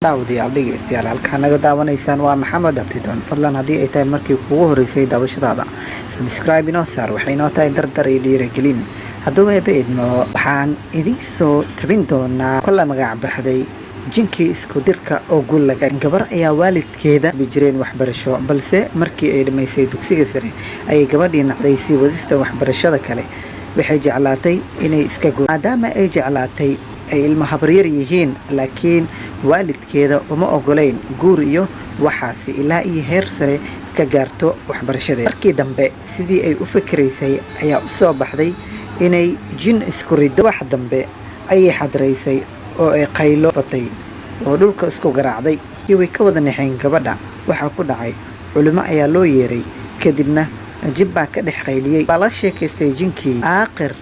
daawadayaal dhegeystayaal halkaan naga daawanaysaan waa maxamed abdidoon fadlan haddii ay tahay markii kugu horeysay daawashadaada subscribe inoo saar waxay inoo tahay dardar iyo dhiirigelin hadduu eebba idmo waxaan idiin soo tabin doonaa kolla magac baxday jinkii isku dirka oo guul laga gabar ayaa waalidkeeda jireen waxbarasho balse markii ay dhamaysay dugsiga sare ayay gabadhii nacday si wadista waxbarashada kale waxay jeclaatay inay iska guur maadaama ay jeclaatay ay ilmo habaryar yihiin laakiin waalidkeeda uma ogoleyn guur iyo waxaasi ilaa iyo heer sare ka gaarto waxbarashadeeda markii dambe sidii ay u fikiraysay ayaa u soo baxday inay jin isku riddo wax dambe ayay xadraysay oo ay qaylo fatay oo dhulka isku garaacday way ka wada naxeen gabadha waxa ku dhacay culimo ayaa loo yeeray kadibna jib baa ka dhex qayliyay la sheekaystay jinkii aakhir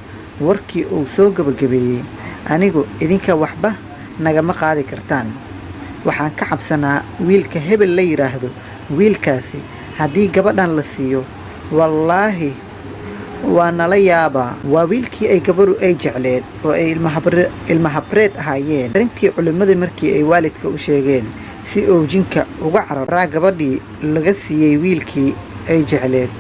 warkii uu soo gabagabeeyay anigu idinka waxba nagama qaadi kartaan waxaan ka cabsanaa wiilka hebel la yiraahdo wiilkaasi haddii gabadhan la siiyo wallaahi waa nala yaabaa waa wiilkii ay gabaru ay jecleed oo ay ilma habreed ahaayeen arrintii culimadii markii ay waalidka u sheegeen si uu jinka uga cararaa gabadhii laga siiyey wiilkii ay jecleed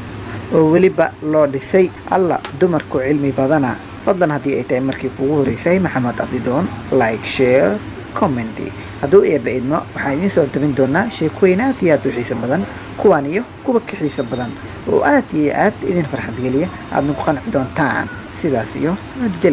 oo weliba loo dhisay alla dumarku cilmi badana fadlan haddii ay tahay markii kugu horeysay maxamed abdidoon like share comment hadduu eebba idmo waxaan idiin soo tabin doonaa sheekooyin aad iyo aad u xiiso badan kuwan iyo kuwa ka xiiso badan oo aad iyo aad idin farxad geliya aadna ku qanci doontaan sidaas iyo